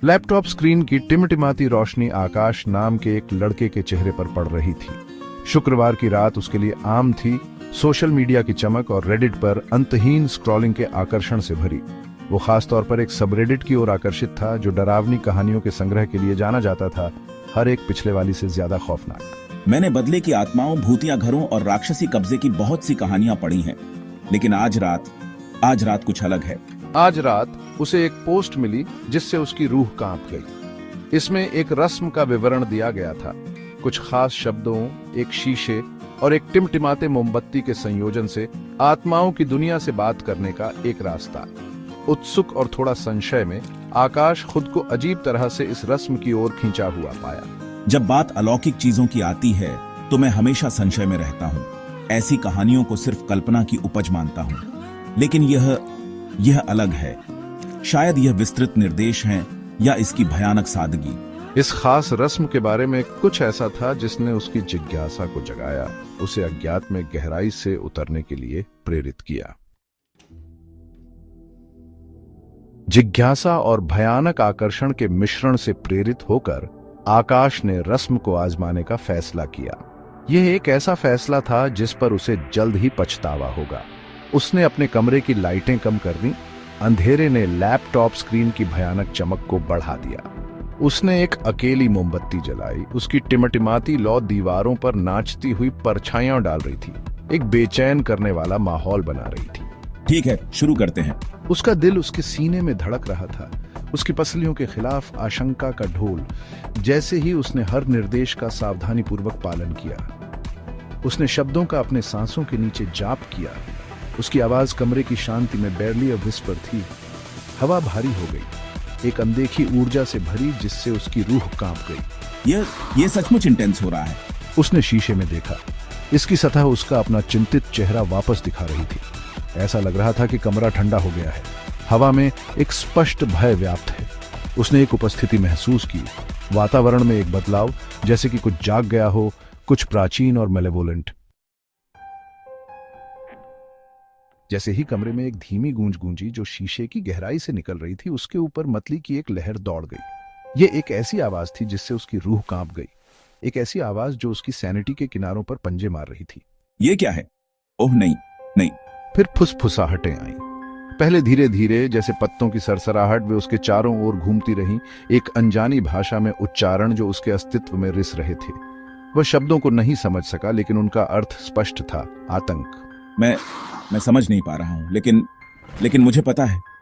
Laptop screen की टिमटिमाती रोशनी आकाश नाम के एक लड़के के चेहरे पर पड़ रही थी। शुक्रवार की रात उसके लिए आम थी, सोशल मीडिया की चमक और रेडिट पर अंतहीन स्क्रॉलिंग के आकर्षण से भरी। वो खास तौर पर एक सबरेडिट की ओर आकर्षित था जो डरावनी कहानियों के संग्रह के लिए जाना जाता था, हर एक पिछले वाली से ज्यादा खौफनाक। मैंने बदले की आत्माओं, भूतिया घरों और राक्षसी कब्जे की बहुत सी कहानियां पढ़ी हैं, लेकिन आज रात कुछ अलग है। आज रात उसे एक पोस्ट मिली जिससे उसकी रूह कांप गई। इसमें एक रस्म का विवरण दिया गया था, कुछ खास शब्दों, एक शीशे और एक टिमटिमाते मोमबत्ती के संयोजन से आत्माओं की दुनिया से बात करने का एक रास्ता। उत्सुक और थोड़ा संशय में आकाश खुद को अजीब तरह से इस रस्म की ओर खींचा हुआ पाया। जब बात अलौकिक चीजों की आती है तो मैं हमेशा संशय में रहता हूँ। ऐसी कहानियों को सिर्फ कल्पना की उपज मानता हूँ, लेकिन यह अलग है। शायद यह विस्तृत निर्देश है या इसकी भयानक सादगी। इस खास रस्म के बारे में कुछ ऐसा था जिसने उसकी जिज्ञासा को जगाया, उसे अज्ञात में गहराई से उतरने के लिए प्रेरित किया। जिज्ञासा और भयानक आकर्षण के मिश्रण से प्रेरित होकर आकाश ने रस्म को आजमाने का फैसला किया। यह एक ऐसा फैसला था जिस पर उसे जल्द ही पछतावा होगा। उसने अपने कमरे की लाइटें कम कर दी, अंधेरे ने लैपटॉप स्क्रीन की भयानक चमक को बढ़ा दिया। उसने एक अकेली मोमबत्ती जलाई, उसकी टिमटिमाती लौ दीवारों पर नाचती हुई परछाइयां डाल रही थी, एक बेचैन करने वाला माहौल बना रही थी। ठीक है, शुरू करते हैं। उसका दिल उसके सीने में धड़क रहा था, उसकी पसलियों के खिलाफ आशंका का ढोल। जैसे ही उसने हर निर्देश का सावधानीपूर्वक पालन किया, उसने शब्दों का अपने सांसों के नीचे जाप किया। उसकी आवाज कमरे की शांति में बैरली और विस्पर थी। हवा भारी हो गई, एक अनदेखी ऊर्जा से भरी जिससे उसकी रूह कांप गई। यह सचमुच इंटेंस हो रहा है। उसने शीशे में देखा, इसकी सतह उसका अपना चिंतित चेहरा वापस दिखा रही थी। ऐसा लग रहा था कि कमरा ठंडा हो गया है, हवा में एक स्पष्ट भय व्याप्त है। उसने एक उपस्थिति महसूस की, वातावरण में एक बदलाव, जैसे कि कुछ जाग गया हो, कुछ प्राचीन और मेलेवोलेंट। जैसे ही कमरे में एक धीमी गूंज गूंजी जो शीशे की गहराई से निकल रही थी, उसके ऊपर मतली की एक लहर दौड़ गई। यह एक ऐसी आवाज थी जिससे उसकी रूह कांप गई, एक ऐसी आवाज जो उसकी सैनिटी के किनारों पर पंजे मार रही थी। यह क्या है? ओह नहीं। फिर फुसफुसाहटें आईं। पहले धीरे धीरे, जैसे पत्तों की सरसराहट, वे उसके चारों ओर घूमती रहीं, एक अनजानी भाषा में उच्चारण जो उसके अस्तित्व में रिस रहे थे। वह शब्दों को नहीं समझ सका, लेकिन उनका अर्थ स्पष्ट था, आतंक। मैं समझ नहीं पा रहा हूं, लेकिन मुझे पता है